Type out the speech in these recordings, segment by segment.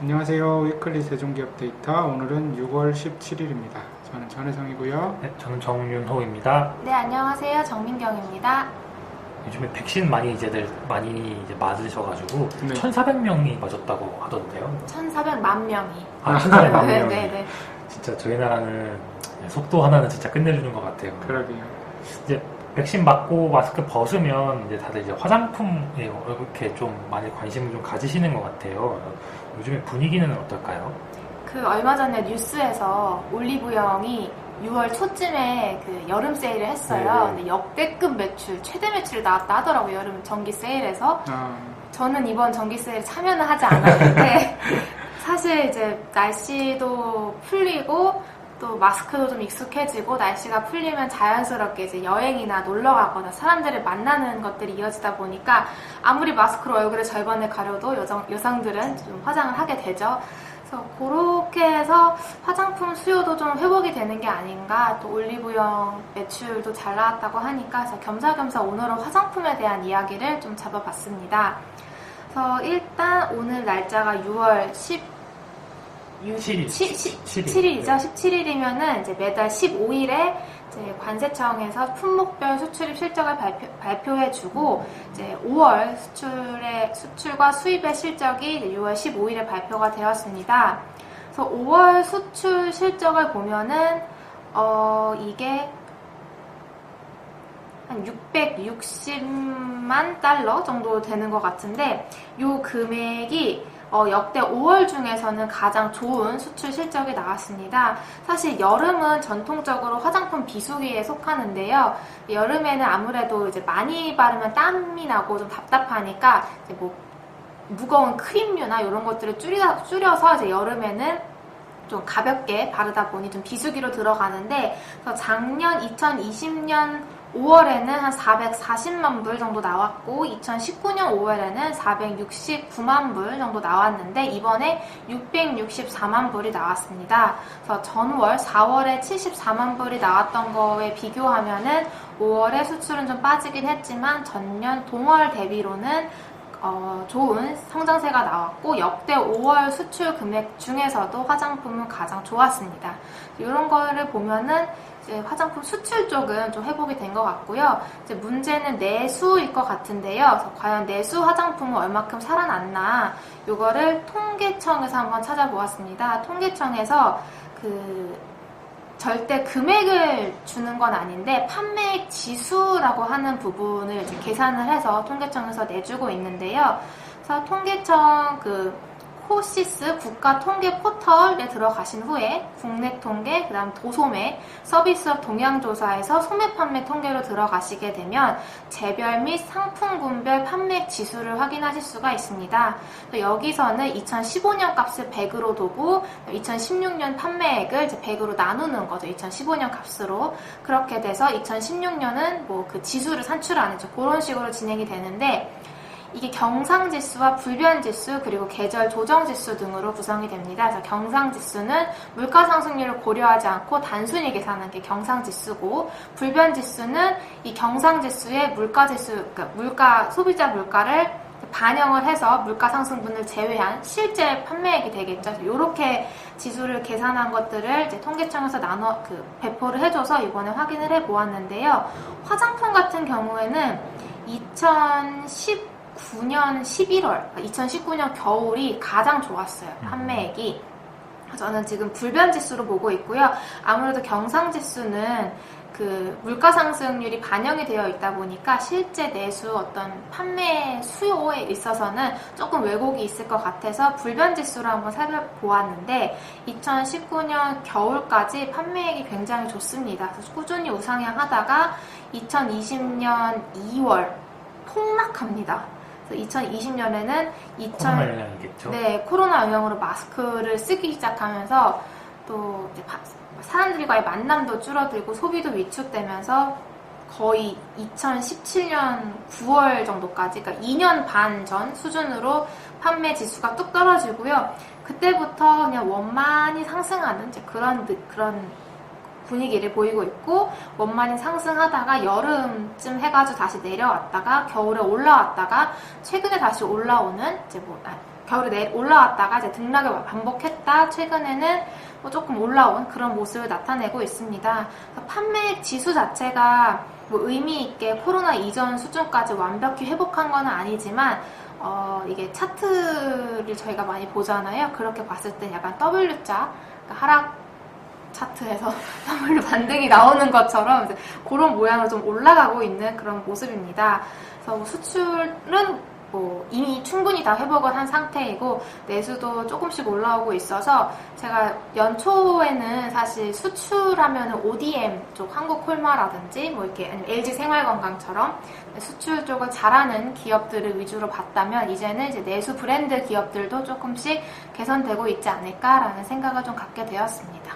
안녕하세요. 위클리 세종기업 데이터. 오늘은 6월 17일입니다. 저는 전혜성이고요. 네, 저는 정윤호입니다. 네, 안녕하세요. 정민경입니다. 요즘에 백신 많이 맞으셔가지고 네. 1,400명이 맞았다고 하던데요. 1,400만 명이. 1,400만 네, 명이. 네, 네. 진짜 저희 나라는 속도 하나는 진짜 끝내주는 것 같아요. 그러게요. 이제 백신 맞고 마스크 벗으면 이제 다들 이제 화장품에 이렇게 좀 많이 관심을 좀 가지시는 것 같아요. 요즘에 분위기는 어떨까요? 얼마 전에 뉴스에서 올리브영이 6월 초쯤에 여름 세일을 했어요. 네. 근데 역대급 매출, 최대 매출이 나왔다 하더라고요. 여름 전기 세일에서. 아, 저는 이번 전기 세일 참여는 하지 않았는데 사실 이제 날씨도 풀리고 또 마스크도 좀 익숙해지고 날씨가 풀리면 자연스럽게 이제 여행이나 놀러 가거나 사람들을 만나는 것들이 이어지다 보니까 아무리 마스크로 얼굴의 절반을 가려도 여성들은 좀 화장을 하게 되죠. 그래서 그렇게 해서 화장품 수요도 좀 회복이 되는 게 아닌가. 또 올리브영 매출도 잘 나왔다고 하니까 그래서 겸사겸사 오늘은 화장품에 대한 이야기를 좀 잡아봤습니다. 그래서 일단 오늘 날짜가 6월 17일이죠. 17일이면은 이제 매달 15일에 이제 관세청에서 품목별 수출입 실적을 발표해주고 이제 5월 수출과 수입의 실적이 이제 6월 15일에 발표가 되었습니다. 그래서 5월 수출 실적을 보면은 이게 한 660만 달러 정도 되는 것 같은데 이 금액이 역대 5월 중에서는 가장 좋은 수출 실적이 나왔습니다. 사실 여름은 전통적으로 화장품 비수기에 속하는데요. 여름에는 아무래도 이제 많이 바르면 땀이 나고 좀 답답하니까 이제 뭐 무거운 크림류나 이런 것들을 줄여서 이제 여름에는 좀 가볍게 바르다 보니 좀 비수기로 들어가는데 작년 2020년 5월에는 한 440만 불 정도 나왔고 2019년 5월에는 469만 불 정도 나왔는데 이번에 664만 불이 나왔습니다. 그래서 전월 4월에 74만 불이 나왔던 거에 비교하면은 5월에 수출은 좀 빠지긴 했지만 전년 동월 대비로는 좋은 성장세가 나왔고 역대 5월 수출 금액 중에서도 화장품은 가장 좋았습니다. 이런 거를 보면은 이제 화장품 수출 쪽은 좀 회복이 된 것 같고요. 이제 문제는 내수일 것 같은데요. 그래서 과연 내수 화장품은 얼마큼 살아났나 이거를 통계청에서 한번 찾아보았습니다. 통계청에서 절대 금액을 주는 건 아닌데 판매액 지수라고 하는 부분을 이제 계산을 해서 통계청에서 내주고 있는데요. 그래서 통계청 코시스 국가 통계 포털에 들어가신 후에 국내 통계, 그 다음 도소매, 서비스업 동향조사에서 소매 판매 통계로 들어가시게 되면 재별 및 상품군별 판매액 지수를 확인하실 수가 있습니다. 여기서는 2015년 값을 100으로 두고 2016년 판매액을 이제 100으로 나누는 거죠. 2015년 값으로. 그렇게 돼서 2016년은 그 지수를 산출하는 그런 식으로 진행이 되는데 이게 경상지수와 불변지수 그리고 계절 조정지수 등으로 구성이 됩니다. 그래서 경상지수는 물가상승률을 고려하지 않고 단순히 계산한 게 경상지수고 불변지수는 이 경상지수의 물가지수, 그러니까 소비자 물가를 반영을 해서 물가상승분을 제외한 실제 판매액이 되겠죠. 이렇게 지수를 계산한 것들을 이제 통계청에서 배포를 해줘서 이번에 확인을 해보았는데요. 화장품 같은 경우에는 2019년 11월, 2019년 겨울이 가장 좋았어요. 판매액이. 저는 지금 불변지수로 보고 있고요. 아무래도 경상지수는 물가 상승률이 반영이 되어 있다 보니까 실제 내수 어떤 판매 수요에 있어서는 조금 왜곡이 있을 것 같아서 불변지수로 한번 살펴보았는데 2019년 겨울까지 판매액이 굉장히 좋습니다. 그래서 꾸준히 우상향하다가 2020년 2월 폭락합니다. 2020년에는 코로나 영향이겠죠? 네, 코로나 영향으로 마스크를 쓰기 시작하면서 또 이제 사람들과의 만남도 줄어들고 소비도 위축되면서 거의 2017년 9월 정도까지, 그러니까 2년 반 전 수준으로 판매 지수가 뚝 떨어지고요. 그때부터 그냥 원만히 상승하는 이제 그런 분위기를 보이고 있고 원만히 상승하다가 여름쯤 해가지고 다시 내려왔다가 겨울에 올라왔다가 최근에 다시 올라오는 이제 겨울에 올라왔다가 이제 등락을 반복했다 최근에는 뭐 조금 올라온 그런 모습을 나타내고 있습니다. 판매 지수 자체가 뭐 의미 있게 코로나 이전 수준까지 완벽히 회복한 건 아니지만 이게 차트를 저희가 많이 보잖아요. 그렇게 봤을 때 약간 W자, 그러니까 하락 차트에서 W 반등이 나오는 것처럼 이제 그런 모양으로 좀 올라가고 있는 그런 모습입니다. 그래서 뭐 수출은 뭐 이미 충분히 다 회복을 한 상태이고 내수도 조금씩 올라오고 있어서 제가 연초에는 사실 수출하면 ODM 쪽 한국콜마라든지 뭐 이렇게 아니면 LG 생활건강처럼 수출 쪽을 잘하는 기업들을 위주로 봤다면 이제는 이제 내수 브랜드 기업들도 조금씩 개선되고 있지 않을까라는 생각을 좀 갖게 되었습니다.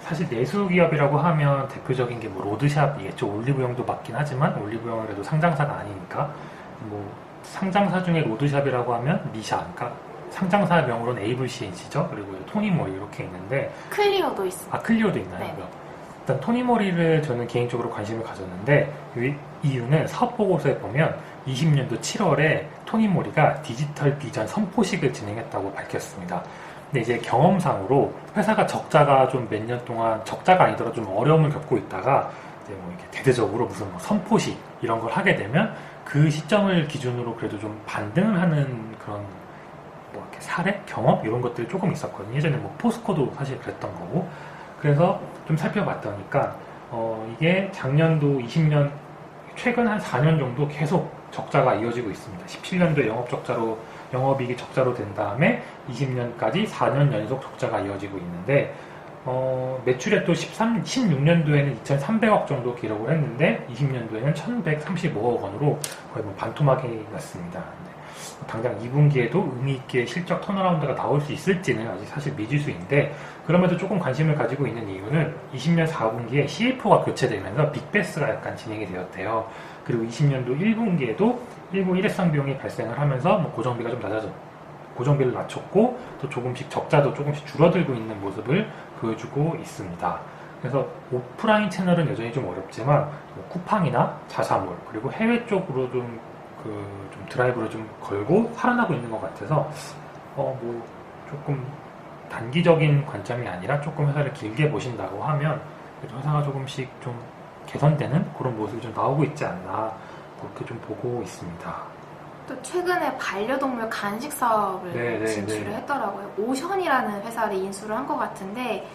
사실 내수 기업이라고 하면 대표적인 게 뭐 로드샵이겠죠. 올리브영도 맞긴 하지만 올리브영은 그래도 상장사가 아니니까 뭐 상장사 중에 로드샵이라고 하면 미샤, 그러니까 상장사 명으로는 에이블CNC죠. 그리고 토니모리 이렇게 있는데 클리오도 있습니다. 클리오도 있나요? 네. 일단 토니모리를 저는 개인적으로 관심을 가졌는데 이유는 사업 보고서에 보면 20년도 7월에 토니모리가 디지털 비전 선포식을 진행했다고 밝혔습니다. 근데 이제 경험상으로 회사가 적자가 좀 몇 년 동안 적자가 아니더라도 좀 어려움을 겪고 있다가 이제 뭐 이렇게 대대적으로 무슨 뭐 선포식 이런 걸 하게 되면 그 시점을 기준으로 그래도 좀 반등을 하는 그런 뭐 이렇게 사례, 경험 이런 것들이 조금 있었거든요. 예전에 뭐 포스코도 사실 그랬던 거고. 그래서 좀 살펴봤더니까 이게 작년도 20년 최근 한 4년 정도 계속 적자가 이어지고 있습니다. 17년도에 영업이익이 적자로 된 다음에 20년까지 4년 연속 적자가 이어지고 있는데 매출액 또 16년도에는 2,300억 정도 기록을 했는데 20년도에는 1,135억 원으로 거의 뭐 반토막이 났습니다. 당장 2분기에도 의미 있게 실적 턴어라운드가 나올 수 있을지는 아직 사실 미지수인데 그럼에도 조금 관심을 가지고 있는 이유는 20년 4분기에 CFO가 교체되면서 빅베스가 약간 진행이 되었대요. 그리고 20년도 1분기에도 일부 일회성 비용이 발생을 하면서 뭐 고정비가 좀 고정비를 낮췄고 또 조금씩 적자도 조금씩 줄어들고 있는 모습을 보여주고 있습니다. 그래서 오프라인 채널은 여전히 좀 어렵지만 뭐 쿠팡이나 자사몰 그리고 해외 쪽으로 좀 드라이브를 좀 걸고 살아나고 있는 것 같아서 뭐 조금 단기적인 관점이 아니라 조금 회사를 길게 보신다고 하면 회사가 조금씩 좀 개선되는 그런 모습이 좀 나오고 있지 않나 그렇게 좀 보고 있습니다. 또 최근에 반려동물 간식 사업을 진출을 했더라고요. 오션이라는 회사를 인수를 한 것 같은데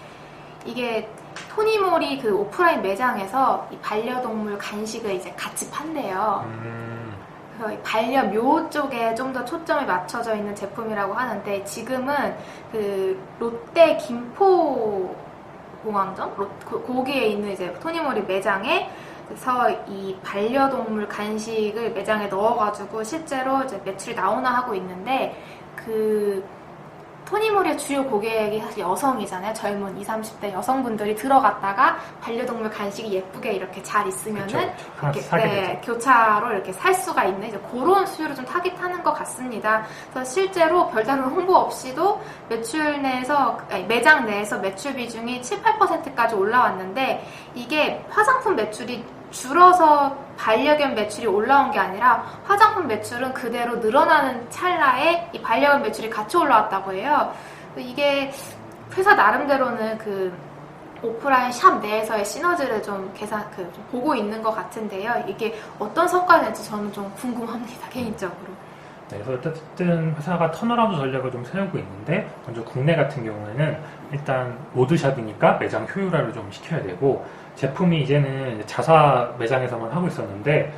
이게 토니모리 그 오프라인 매장에서 이 반려동물 간식을 이제 같이 판대요. 그래서 반려묘 쪽에 좀 더 초점이 맞춰져 있는 제품이라고 하는데 지금은 그 롯데 김포공항점 거기에 있는 이제 토니모리 매장에 그래서 이 반려동물 간식을 매장에 넣어가지고 실제로 이제 매출이 나오나 하고 있는데 그 토니모리의 주요 고객이 사실 여성이잖아요. 젊은 20, 30대 여성분들이 들어갔다가 반려동물 간식이 예쁘게 이렇게 잘 있으면은 이렇게 교차로 이렇게 살 수가 있는 이제 그런 수요를 좀 타깃하는 것 같습니다. 그래서 실제로 별다른 홍보 없이도 매장 내에서 매출 비중이 7, 8%까지 올라왔는데 이게 화장품 매출이 줄어서 반려견 매출이 올라온 게 아니라 화장품 매출은 그대로 늘어나는 찰나에 이 반려견 매출이 같이 올라왔다고 해요. 이게 회사 나름대로는 그 오프라인 샵 내에서의 시너지를 좀 좀 보고 있는 것 같은데요. 이게 어떤 성과가 될지 저는 좀 궁금합니다, 개인적으로. 네, 그래서 어쨌든 회사가 턴어라운드 전략을 좀 세우고 있는데 먼저 국내 같은 경우에는 일단 로드샵이니까 매장 효율화를 좀 시켜야 되고 제품이 이제는 자사 매장에서만 하고 있었는데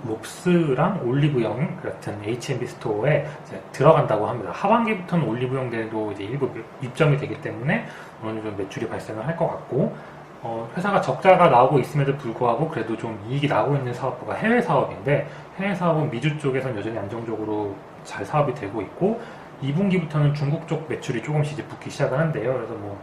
롭스랑 올리브영 같은 H&B 스토어에 이제 들어간다고 합니다. 하반기부터는 올리브영들도 이제 일부 입점이 되기 때문에 어느 정도 매출이 발생을 할 것 같고 회사가 적자가 나오고 있음에도 불구하고 그래도 좀 이익이 나오고 있는 사업부가 해외 사업인데 해외 사업은 미주 쪽에서는 여전히 안정적으로 잘 사업이 되고 있고 2분기부터는 중국 쪽 매출이 조금씩 이제 붙기 시작을 한대요. 그래서 뭐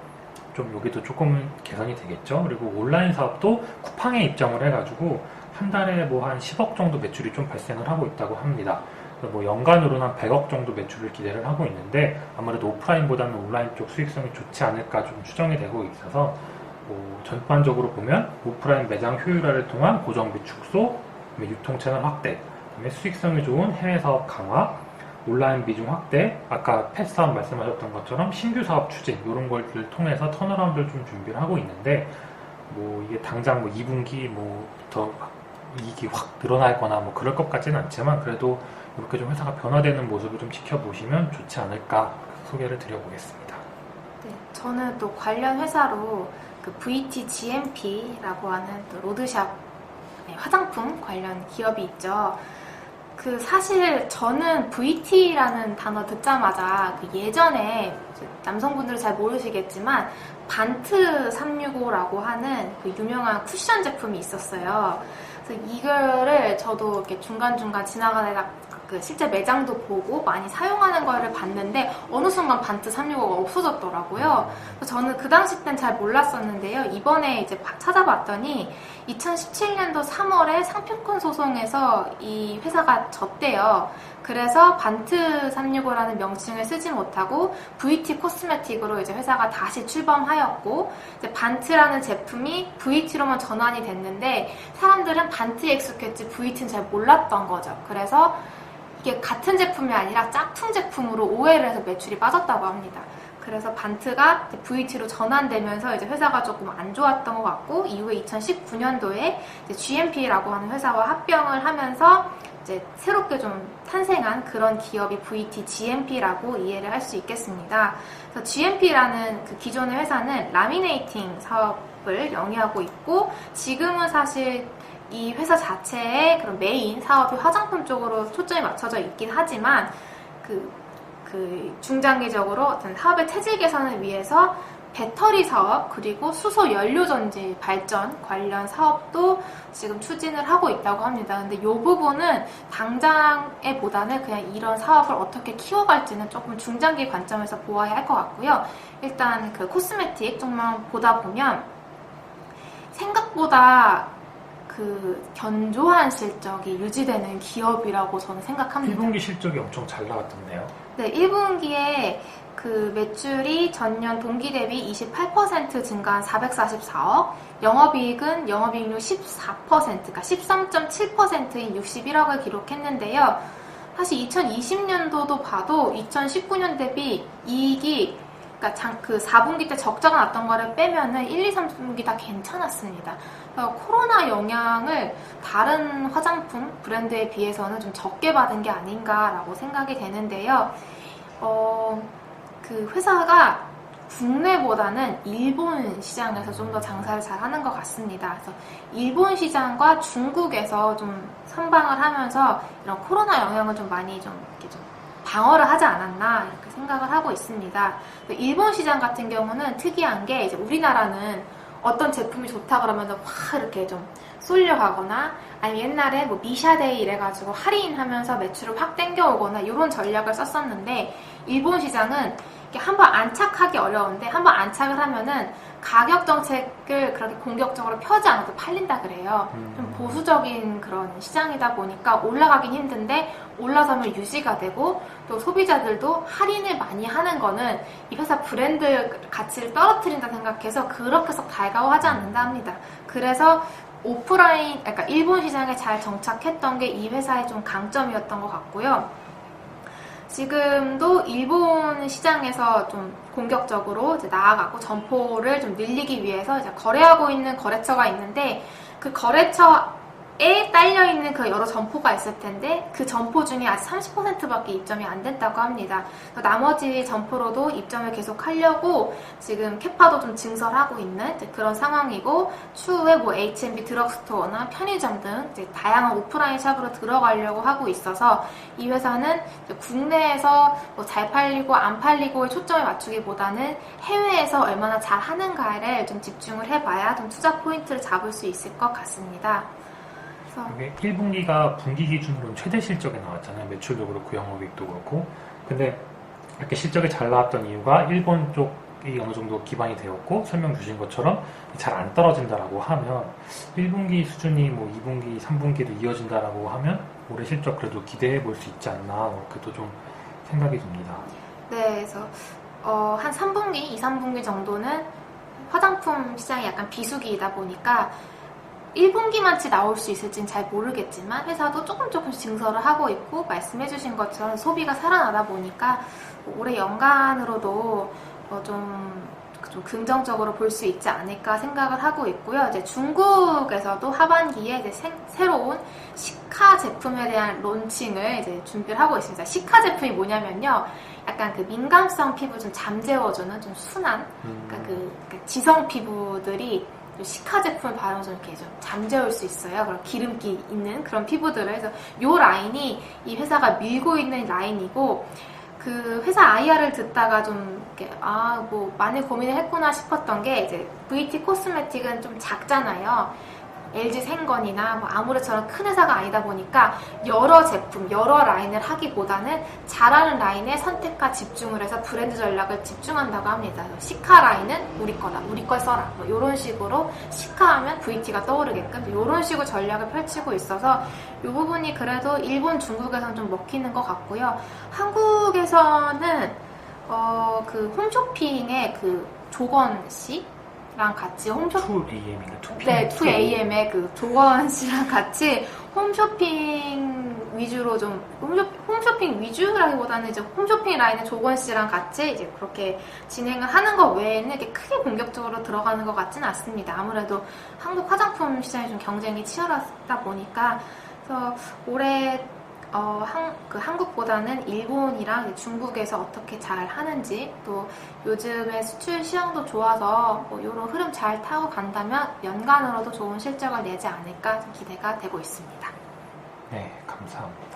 좀 여기도 조금은 개선이 되겠죠. 그리고 온라인 사업도 쿠팡에 입점을 해가지고 한 달에 뭐 한 10억 정도 매출이 좀 발생을 하고 있다고 합니다. 그래서 뭐 연간으로는 한 100억 정도 매출을 기대를 하고 있는데 아무래도 오프라인보다는 온라인 쪽 수익성이 좋지 않을까 좀 추정이 되고 있어서 전반적으로 보면 오프라인 매장 효율화를 통한 고정비 축소, 유통채널 확대, 그다음에 수익성이 좋은 해외 사업 강화, 온라인 비중 확대, 아까 펫사업 말씀하셨던 것처럼 신규 사업 추진 이런 것들을 통해서 턴어라운드를 좀 준비를 하고 있는데 뭐 이게 당장 뭐 2분기 뭐부터 이익이 확 늘어나거나 뭐 그럴 것 같지는 않지만 그래도 이렇게 좀 회사가 변화되는 모습을 좀 지켜보시면 좋지 않을까 소개를 드려보겠습니다. 네, 저는 또 관련 회사로 그 VT GMP라고 하는 또 로드샵 화장품 관련 기업이 있죠. 그 사실 저는 VT라는 단어 듣자마자 그 예전에 남성분들은 잘 모르시겠지만 반트 365라고 하는 그 유명한 쿠션 제품이 있었어요. 그래서 이거를 저도 이렇게 중간중간 지나가다가 그 실제 매장도 보고 많이 사용하는 거를 봤는데 어느 순간 반트 365가 없어졌더라고요. 그래서 저는 그 당시 땐 잘 몰랐었는데요. 이번에 이제 찾아봤더니 2017년도 3월에 상표권 소송에서 이 회사가 졌대요. 그래서 반트 365라는 명칭을 쓰지 못하고 VT 코스메틱으로 이제 회사가 다시 출범하였고 이제 반트라는 제품이 VT로만 전환이 됐는데 사람들은 반트에 익숙했지 VT는 잘 몰랐던 거죠. 그래서 이게 같은 제품이 아니라 짝퉁 제품으로 오해를 해서 매출이 빠졌다고 합니다. 그래서 반트가 VT로 전환되면서 이제 회사가 조금 안 좋았던 것 같고 이후에 2019년도에 GMP라고 하는 회사와 합병을 하면서 이제 새롭게 좀 탄생한 그런 기업이 VT GMP라고 이해를 할 수 있겠습니다. 그래서 GMP라는 그 기존의 회사는 라미네이팅 사업을 영위하고 있고 지금은 사실 이 회사 자체의 그런 메인 사업이 화장품 쪽으로 초점이 맞춰져 있긴 하지만 그 중장기적으로 어떤 사업의 체질 개선을 위해서 배터리 사업 그리고 수소 연료 전지 발전 관련 사업도 지금 추진을 하고 있다고 합니다. 근데 이 부분은 당장에 보다는 그냥 이런 사업을 어떻게 키워갈지는 조금 중장기 관점에서 보아야 할 것 같고요. 일단 그 코스메틱 쪽만 보다 보면 생각보다 그 견조한 실적이 유지되는 기업이라고 저는 생각합니다. 1분기 실적이 엄청 잘 나왔던데요. 네, 1분기에 그 매출이 전년 동기 대비 28% 증가한 444억, 영업이익률 14%, 그러니까 13.7%인 61억을 기록했는데요. 사실 2020년도도 봐도 2019년 대비 이익이 그러니까 그 4분기 때 적자가 났던 거를 빼면은 1, 2, 3분기 다 괜찮았습니다. 코로나 영향을 다른 화장품 브랜드에 비해서는 좀 적게 받은 게 아닌가라고 생각이 되는데요. 그 회사가 국내보다는 일본 시장에서 좀 더 장사를 잘 하는 것 같습니다. 그래서 일본 시장과 중국에서 좀 선방을 하면서 이런 코로나 영향을 좀 많이 좀 이렇게 좀 방어를 하지 않았나 이렇게 생각을 하고 있습니다. 일본 시장 같은 경우는 특이한 게 이제 우리나라는 어떤 제품이 좋다 그러면 확 이렇게 좀 쏠려 가거나 아니면 옛날에 뭐 미샤데이 이래가지고 할인하면서 매출을 확 땡겨오거나 이런 전략을 썼었는데 일본 시장은 한번 안착하기 어려운데 한번 안착을 하면은 가격 정책을 그렇게 공격적으로 펴지 않아도 팔린다 그래요. 좀 보수적인 그런 시장이다 보니까 올라가긴 힘든데 올라서면 유지가 되고 또 소비자들도 할인을 많이 하는 거는 이 회사 브랜드 가치를 떨어뜨린다 생각해서 그렇게 썩 달가워하지 않는다 합니다. 그래서 오프라인, 그러니까 일본 시장에 잘 정착했던 게 이 회사의 좀 강점이었던 것 같고요. 지금도 일본 시장에서 좀 공격적으로 이제 나아가고 점포를 좀 늘리기 위해서 이제 거래하고 있는 거래처가 있는데 그 거래처에 딸려있는 그 여러 점포가 있을 텐데 그 점포 중에 아직 30%밖에 입점이 안 됐다고 합니다. 나머지 점포로도 입점을 계속 하려고 지금 캐파도 좀 증설하고 있는 그런 상황이고 추후에 뭐 H&B 드럭스토어나 편의점 등 이제 다양한 오프라인 샵으로 들어가려고 하고 있어서 이 회사는 국내에서 뭐 잘 팔리고 안 팔리고에 초점을 맞추기보다는 해외에서 얼마나 잘 하는가를 좀 집중을 해봐야 좀 투자 포인트를 잡을 수 있을 것 같습니다. 이게 1분기가 분기 기준으로는 최대 실적이 나왔잖아요. 매출도 그렇고 영업이익도 그렇고. 근데 이렇게 실적이 잘 나왔던 이유가 일본 쪽이 어느 정도 기반이 되었고 설명 주신 것처럼 잘 안 떨어진다라고 하면 1분기 수준이 뭐 2분기, 3분기도 이어진다라고 하면 올해 실적 그래도 기대해 볼 수 있지 않나 그것도 좀 생각이 듭니다. 네, 그래서 한 3분기, 2, 3분기 정도는 화장품 시장이 약간 비수기이다 보니까 1분기만치 나올 수 있을지는 잘 모르겠지만 회사도 조금씩 증설을 하고 있고 말씀해주신 것처럼 소비가 살아나다 보니까 올해 연간으로도 좀 긍정적으로 볼 수 있지 않을까 생각을 하고 있고요. 이제 중국에서도 하반기에 이제 새로운 시카 제품에 대한 론칭을 이제 준비를 하고 있습니다. 시카 제품이 뭐냐면요. 약간 그 민감성 피부 좀 잠재워주는 좀 순한, 그러니까 지성 피부들이 시카 제품을 바르면 좀 이렇게 좀 잠재울 수 있어요. 그런 기름기 있는 그런 피부들을. 해서 요 라인이 이 회사가 밀고 있는 라인이고, 그 회사 IR을 듣다가 좀 이렇게 뭐 많이 고민을 했구나 싶었던 게, 이제 VT 코스메틱은 좀 작잖아요. LG 생건이나 뭐 아무래처럼 큰 회사가 아니다 보니까 여러 제품, 여러 라인을 하기보다는 잘하는 라인에 선택과 집중을 해서 브랜드 전략을 집중한다고 합니다. 시카 라인은 우리 거다, 우리 걸 써라, 뭐 이런 식으로 시카하면 VT가 떠오르게끔 이런 식으로 전략을 펼치고 있어서 이 부분이 그래도 일본, 중국에서는 좀 먹히는 것 같고요. 한국에서는 그 홈쇼핑의 그 조건 씨 랑 같이 홈쇼핑 2AM인가? 네, 2AM의 그 조건 씨랑 같이 홈쇼핑 위주로 좀 홈쇼핑 위주라기보다는 이제 홈쇼핑 라인의 조건 씨랑 같이 이제 그렇게 진행을 하는 것 외에는 이렇게 크게 공격적으로 들어가는 것 같지는 않습니다. 아무래도 한국 화장품 시장이 좀 경쟁이 치열하다 보니까 그래서 올해 한국보다는 일본이랑 중국에서 어떻게 잘 하는지, 또 요즘에 수출 시장도 좋아서 뭐 이런 흐름 잘 타고 간다면 연간으로도 좋은 실적을 내지 않을까 기대가 되고 있습니다. 네, 감사합니다.